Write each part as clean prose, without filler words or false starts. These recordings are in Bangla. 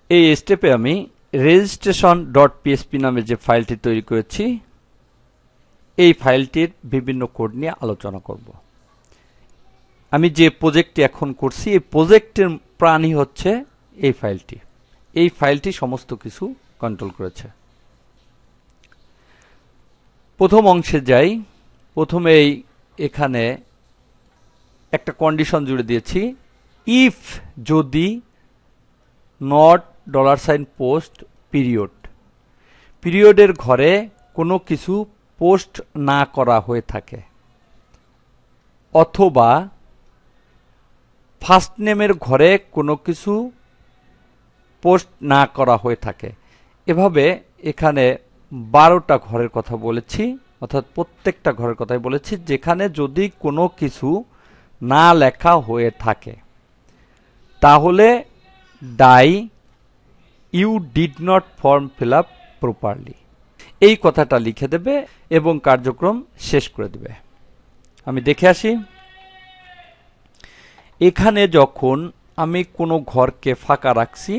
এই স্টেপে আমি registration.php নামে যে ফাইলটি তৈরি করেছি এই ফাইলটির বিভিন্ন কোড নিয়ে আলোচনা করব। আমি যে প্রজেক্টটি এখন করছি এই প্রজেক্টের প্রাণী হচ্ছে এই ফাইলটি। এই ফাইলটি সমস্ত কিছু কন্ট্রোল করেছে। প্রথম অংশে যাই। প্রথমেই এখানে একটা কন্ডিশন জুড়ে দিয়েছি, ইফ যদি নট $পোস্ট পিরিয়ড, পিরিয়ডের ঘরে কোনো কিছু পোস্ট না করা হয়ে থাকে, অথবা ফার্স্ট নেমের ঘরে কোনো কিছু পোস্ট না করা হয়ে থাকে। এভাবে এখানে 12টা ঘরের কথা বলেছি, অর্থাৎ প্রত্যেকটা ঘরের কথাই বলেছি যেখানে যদি কোনো কিছু না লেখা হয়ে থাকে তাহলে ডাই you did not form fill up properly এই কথাটা লিখে দেবে এবং কার্যক্রম শেষ করে দেবে। আমি দেখে আসি। এখানে যখন আমি কোনো ঘরকে ফাঁকা রাখছি,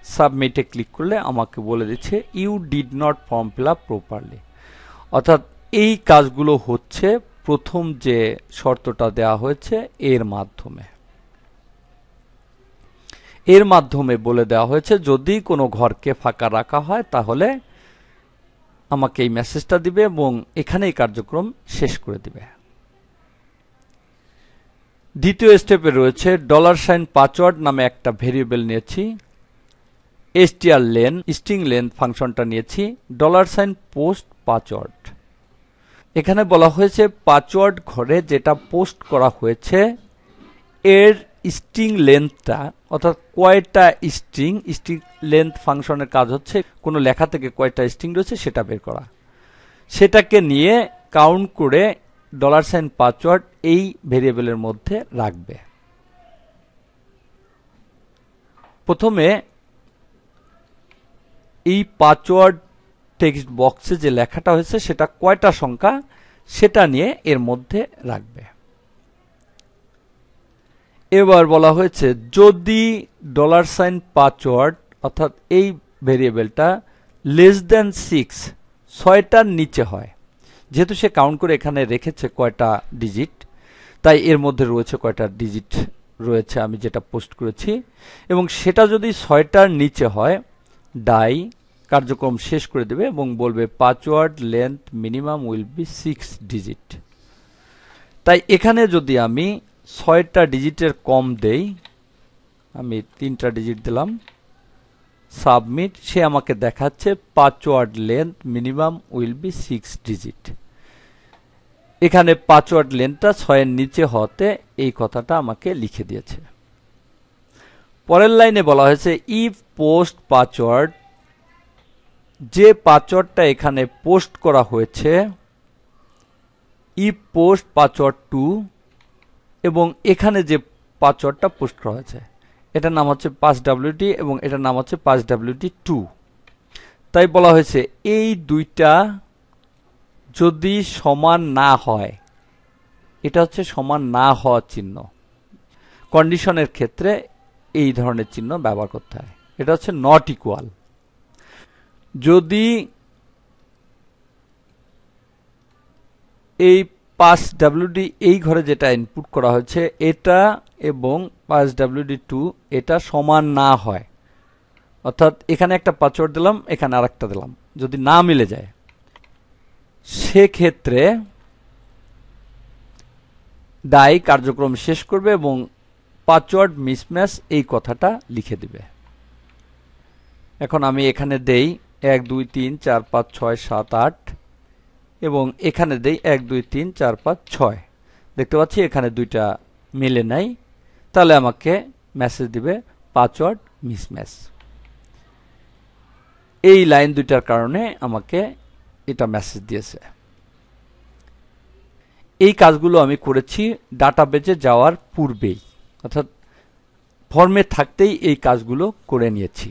সাবমিটে ক্লিক করলে আমাকে বলে দিচ্ছে you did not form fill up properly, অর্থাৎ এই কাজগুলো হচ্ছে প্রথম যে শর্তটা দেওয়া হয়েছে এর মাধ্যমে বলে দেওয়া হয়েছে যদি কোনো ঘরকে ফাঁকা রাখা হয় তাহলে আমাকে এই মেসেজটা দিবে এবং এখানেই কার্যক্রম শেষ করে দিবে। দ্বিতীয় স্টেপে রয়েছে $পাসওয়ার্ড নামে একটা ভেরিয়েবল নিয়েছি, strlen স্ট্রিং লেন্থ ফাংশনটা নিয়েছি, $পোস্ট পাসওয়ার্ড। এখানে বলা হয়েছে পাসওয়ার্ড ঘরে যেটা পোস্ট করা হয়েছে এর স্ট্রিং লেন্থটা, অর্থাৎ কয়টা স্ট্রিং লেন্থ ফাংশনের কাজ হচ্ছে কোনো লেখা থেকে কয়টা স্ট্রিং রয়েছে সেটা বের করা। সেটাকে নিয়ে কাউন্ট করে $পাসওয়ার্ড এই ভেরিয়েবলের মধ্যে রাখবে। প্রথমে এই পাসওয়ার্ড টেক্সট বক্সে যে লেখাটা হয়েছে সেটা কয়টা সংখ্যা সেটা নিয়ে এর মধ্যে রাখবে। এবার বলা হয়েছে যদি $পাসওয়ার্ড অর্থাৎ এই ভেরিয়েবলটা <6 6টার নিচে হয়, যেহেতু সে কাউন্ট করে এখানে রেখেছে কয়টা ডিজিট, তাই এর মধ্যে রয়েছে কয়টা ডিজিট রয়েছে আমি যেটা পোস্ট করেছি, এবং সেটা যদি 6টার নিচে হয় ডাই কার্যক্রম শেষ করে দেবে এবং বলবে password length minimum will be 6 digit. তাই এখানে যদি আমি 6টা ডিজিটের কম দেই, আমি 3টা ডিজিট দিলাম, সাবমিট, সে আমাকে দেখাচ্ছে password length minimum will be 6 digit. এখানে পাসওয়ার্ড লেন্থটা 6 এর নিচে হতে এই কথাটা আমাকে লিখে দিয়েছে। পরের লাইনে বলা হয়েছে ইফ পোস্ট পাসওয়ার্ড, যে পাসওয়ার্ডটা এখানে পোস্ট করা হয়েছে ইফ পোস্ট পাসওয়ার্ড টু, এবং এখানে যে পাসওয়ার্ডটা পোস্ট করা হয়েছে এটার নাম হচ্ছে passwd এবং এটার নাম হচ্ছে passwd2। তাই বলা হয়েছে এই দুইটা যদি সমান না হয়, এটা হচ্ছে সমান না হওয়ার চিহ্ন, কন্ডিশনের ক্ষেত্রে এই ধরনের চিহ্ন ব্যবহার করতে হয়। এটা হচ্ছে নট ইকুয়াল। যদি এই passwd এই ঘরে যেটা ইনপুট করা হয়েছে এটা এবং passwd2 এটা সমান না হয়, অর্থাৎ এখানে একটা পাসওয়ার্ড দিলাম এখানে আরেকটা দিলাম, যদি না মিলে যায় সেক্ষেত্রে ডাই কার্যক্রম শেষ করবে এবং পাসওয়ার্ড মিসম্যাচ এই কথাটা লিখে দিবে। এখন আমি এখানে দেই 1 2 3 4 5 6 7 8 এবং এখানে দেই 1 2 3 4 5 6। দেখতে পাচ্ছি এখানে দুইটা মিলে নাই, তাহলে আমাকে মেসেজ দিবে পাসওয়ার্ড মিসম্যাচ। এই লাইন দুইটার কারণে আমাকে এটা মেসেজ দিয়েছে। এই কাজগুলো আমি করেছি ডাটাবেজে যাওয়ার পূর্বেই, অর্থাৎ ফর্মে থাকতেই এই কাজগুলো করে নিয়েছি।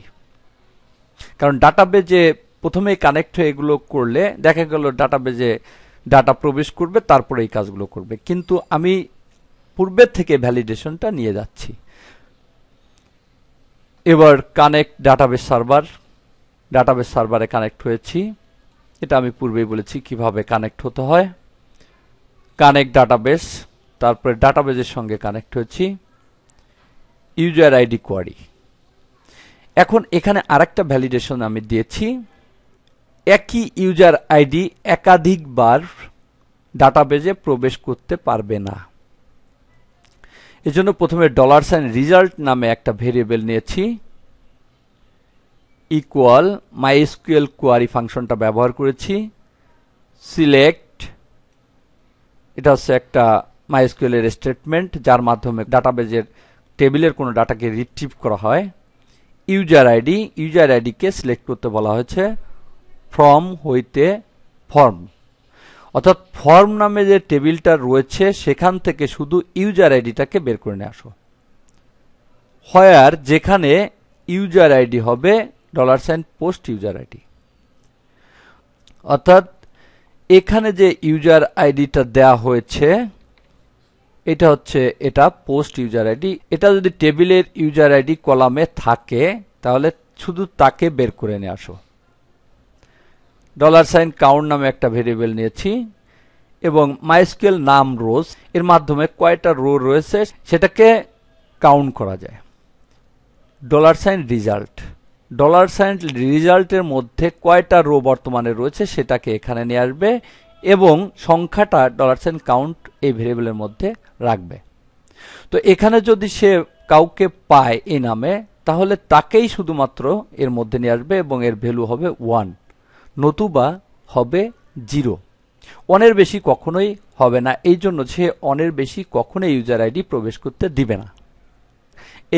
কারণ ডাটাবেজে প্রথমেই কানেক্ট হয়ে এগুলো করলে দেখা গেল ডাটাবেজে ডাটা প্রবেশ করবে তারপরে এই কাজগুলো করবে, কিন্তু আমি পূর্বের থেকে ভ্যালিডেশনটা নিয়ে যাচ্ছি। এবার কানেক্ট ডাটাবেস সার্ভার, ডাটাবেস সার্ভারে কানেক্ট হয়েছি। এটা আমি পূর্বেই বলেছি কিভাবে কানেক্ট হতে হয়। কানেক্ট ডাটাবেস, তারপরে ডাটাবেসের সঙ্গে কানেক্ট হয়েছি। User ID query. এখন এখানে আরেকটা ভ্যালিডেশন আমি দিয়েছি, একই ইউজার আইডি একাধিকবার ডাটাবেজে প্রবেশ করতে পারবে না। এজন্য প্রথমে $result নামে একটা ভেরিয়েবল নিয়েছি, ইকুয়াল মাইএসকিউএল কোয়ারি ফাংশনটা ব্যবহার করেছি। সিলেক্ট, এটা হচ্ছে একটা মাইএসকিউএল এর স্টেটমেন্ট যার মাধ্যমে ডাটাবেজের টেবিলের কোনো ডাটাকে রিট্রিভ করা হয়। ইউজার আইডি, ইউজার আইডিকে সিলেক্ট করতে বলা হয়েছে ফ্রম হইতে ফর্ম, অর্থাৎ ফর্ম নামে যে টেবিলটা রয়েছে সেখান থেকে শুধু ইউজার আইডিটাকে বের করে নিয়ে আসো। হোয়ার, যেখানে ইউজার আইডি হবে $post ইউজার আইডি, অর্থাৎ এখানে যে ইউজার আইডিটা দেয়া হয়েছে এটা হচ্ছে এটা পোস্ট ইউজার আইডি। এটা যদি টেবিলের ইউজার আইডি কলামে থাকে তাহলে শুধু তাকে বের করে নিয়ে আসো। $count নামে একটা ভেরিয়েবল নিয়েছি এবং মাইএসকিউএল নাম রোজ, এর মাধ্যমে কয়টা রো রয়েছে সেটাকে কাউন্ট করা যায়। $result, $result-এর মধ্যে কয়টা রো বর্তমানে রয়েছে সেটাকে এখানে নিয়ে আসবে এবং সংখ্যাটা $count এই ভেরিয়েবলের মধ্যে রাখবে। তো এখানে যদি সে কাউকে পায় এই নামে তাহলে তাকেই শুধুমাত্র এর মধ্যে নিয়ে আসবে এবং এর ভ্যালু হবে 1, নতুবা হবে 0। অনের বেশি কখনোই হবে না, এই জন্য সে অনের বেশি কখনোই ইউজার আইডি প্রবেশ করতে দিবে না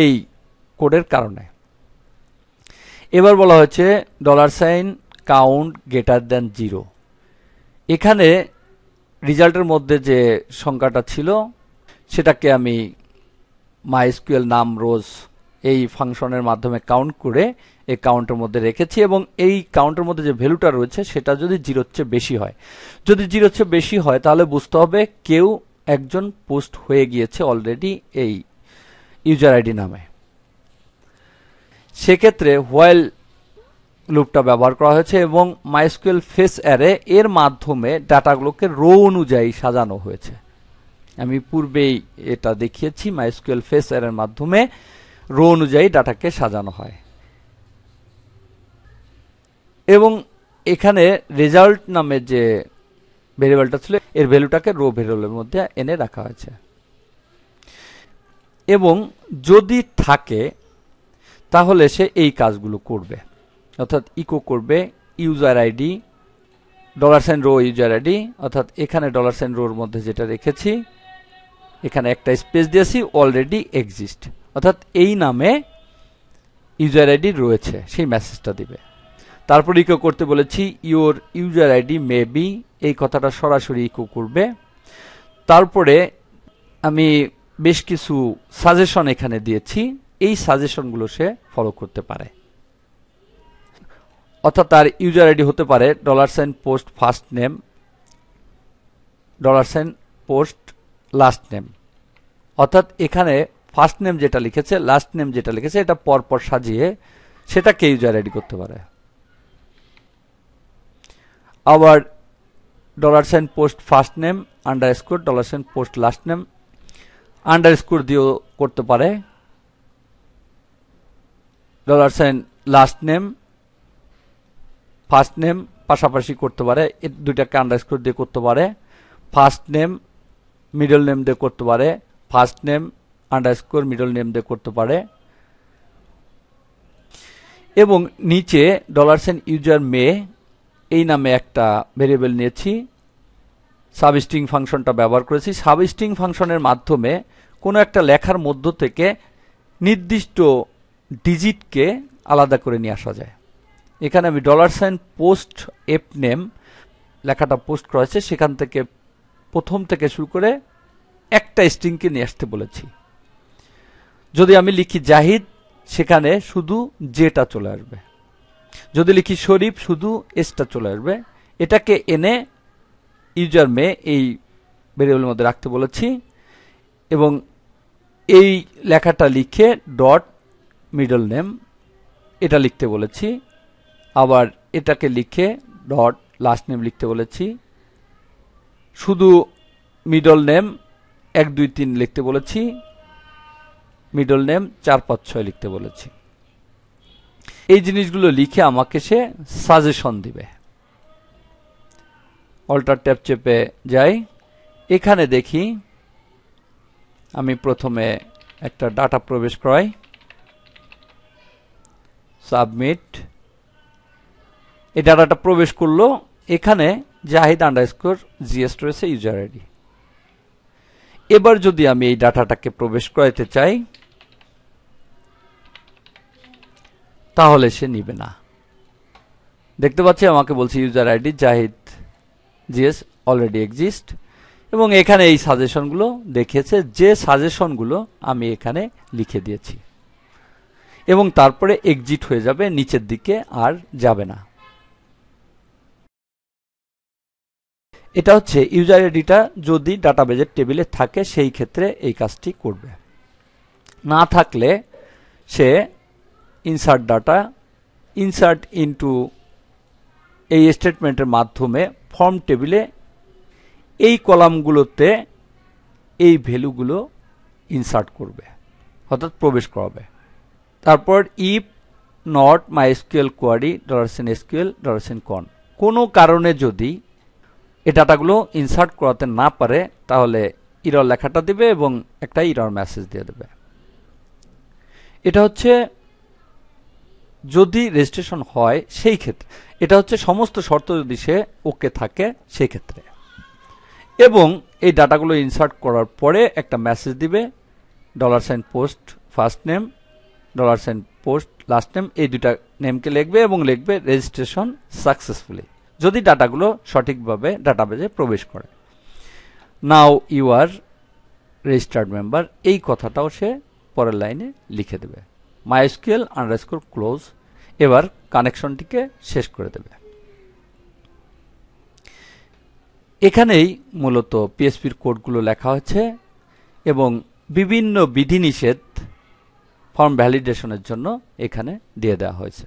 এই কোডের কারণে। এবার বলা হচ্ছে $count greater than 0। এখানে রেজাল্টের মধ্যে যে সংখ্যাটা ছিল সেটাকে আমি মাইএসকিউএল নাম রোজ এই ফাংশনের মাধ্যমে কাউন্ট করে এই কাউন্টের মধ্যে রেখেছি এবং এই কাউন্টের মধ্যে যে ভ্যালুটা রয়েছে সেটা যদি 0-র চেয়ে বেশি হয়, যদি 0-র চেয়ে বেশি হয় তাহলে বুঝতে হবে কেউ একজন পোস্ট হয়ে গিয়েছে অলরেডি এই ইউজার আইডি নামে। সেক্ষেত্রে হোয়াইল লুপটা ব্যবহার করা হয়েছে এবং মাইএসকিউএল ফেস অ্যারে এর মাধ্যমে ডাটাগুলোকে রো অনুযায়ী সাজানো হয়েছে। আমি পূর্বেই এটা দেখিয়েছি, মাইএসকিউএল ফেস অ্যারের মাধ্যমে রো অনুযায়ী ডাটাকে সাজানো হয় এবং এখানে রেজাল্ট নামে যে ভেরিয়েবলটা ছিল এর ভ্যালুটাকে রো ভেরিয়েবলের মধ্যে এনে রাখা হয়েছে এবং যদি থাকে তাহলে সে এই কাজগুলো করবে, অর্থাৎ ইকো করবে user ID $row user ID, অর্থাৎ এখানে $row এর মধ্যে যেটা রেখেছি এখানে একটা স্পেস দিয়েছি অলরেডি এক্সিস্ট, অর্থাৎ এই নামে ইউজার আইডি রয়েছে সেই মেসেজটা দিবে। তারপর ইকো করতে বলেছি your user ID may be, এই কথাটা সরাসরি ইকো করবে। তারপরে আমি বেশ কিছু সাজেশন এখানে দিয়েছি, এই সাজেশনগুলো সে ফলো করতে পারে, অর্থাৎ তার ইউজার আইডি হতে পারে $post first name, $post last name, অর্থাৎ এখানে ফার্স্ট নেম যেটা লিখেছে লাস্ট নেম যেটা লিখেছে এটা পরপর সাজিয়ে সেটাকে ইউজার আইডি করতে পারে। আবার $post first name underscore $post last name underscore দিয়েও করতে পারে। লাস্ট নেম ফার্স্ট নেম পাশাপাশি করতে পারে, দুইটাকে আন্ডারস্কোর দিয়ে করতে পারে। ফার্স্ট নেম মিডল নেম দিয়ে করতে পারে, first name underscore middle name দিয়ে করতে পারে এবং নিচে $user may এই নামে একটা ভেরিয়েবল নিয়েছি, সাবস্ট্রিং ফাংশনটা ব্যবহার করেছি। সাবস্ট্রিং ফাংশনের মাধ্যমে কোনো একটা লেখার মধ্য থেকে নির্দিষ্ট ডিজিটকে আলাদা করে নিয়ে আসা যায়। এখানে আমি $post fname লেখাটা পোস্ট করা হয়েছে সেখান থেকে প্রথম থেকে শুরু করে একটা স্ট্রিংকে নিয়ে আসতে বলেছি। যদি আমি লিখি জাহিদ সেখানে শুধু জেটা চলে আসবে, যদি লিখি শরীফ শুধু এসটা চলে আসবে। এটাকে এনে ইউজার মে এই ভেরিয়েবলের মধ্যে রাখতে বলেছি এবং এই লেখাটা লিখে মিডল নেম এটা লিখতে বলেছি, আবার এটাকে লিখে ডট লাস্ট নেম লিখতে বলেছি, শুধু মিডল নেম 1 2 3 লিখতে বলেছি, মিডল নেম 4 5 6 লিখতে বলেছি। এই জিনিসগুলো লিখে আমাকে সে সাজেশন দিবে। অল্টার ট্যাব চেপে যাই, এখানে দেখি আমি প্রথমে একটা ডাটা প্রবেশ করাই, সাবমিট। এই ডাটাটা প্রবেশ করলো, এখানে জাহিদ আন্ডারস্কোর জিএস রয়েছে ইউজার আইডি। এবার যদি আমি এই ডাটাটাকে প্রবেশ করাইতে চাই তাহলে সে নিবে না। দেখতে পাচ্ছি আমাকে বলছে user ID Zahid GS already exist, এবং এখানে এই সাজেশনগুলো দেখিয়েছে, যে সাজেশনগুলো আমি এখানে লিখে দিয়েছি, এবং তারপরে এক্সিট হয়ে যাবে, নিচের দিকে আর যাবে না। এটা হচ্ছে ইউজার আইডিটা যদি ডাটাবেজের টেবিলে থাকে সেই ক্ষেত্রে এই কাজটি করবে, না থাকলে সে ইনসার্ট ডাটা, ইনসার্ট ইনটু এই স্টেটমেন্টের মাধ্যমে ফর্ম টেবিলে এই কলামগুলোতে এই ভ্যালুগুলো ইনসার্ট করবে, অর্থাৎ প্রবেশ করাবে। তারপর if not MySQL query $SQL $con, কোনো কারণে যদি এই ডাটাগুলো ইনসার্ট করাতে না পারে তাহলে ইরর লেখাটা দিবে এবং একটা ইরর মেসেজ দিয়ে দেবে। এটা হচ্ছে যদি রেজিস্ট্রেশন হয় সেই ক্ষেত্রে, এটা হচ্ছে সমস্ত শর্ত যদি সে ওকে থাকে সেই ক্ষেত্রে। এবং এই ডাটাগুলো ইনসার্ট করার পরে একটা মেসেজ দিবে, $post first name, $post last name, এই দুটা নেমকে লিখবে এবং লিখবে রেজিস্ট্রেশন সাকসেসফুলি, যদি ডাটাগুলো সঠিকভাবে ডাটাবেজে প্রবেশ করে। Now you are registered member, এই কথাটাও সে পরের লাইনে লিখে দেবে। MySQL_close, এবার কানেকশনটিকে শেষ করে দেবে। এখানেই মূলত পিএসপির কোডগুলো লেখা হয়েছে এবং বিভিন্ন বিধিনিষেধ ফর্ম ভ্যালিডেশনের জন্য এখানে দিয়ে দেওয়া হয়েছে।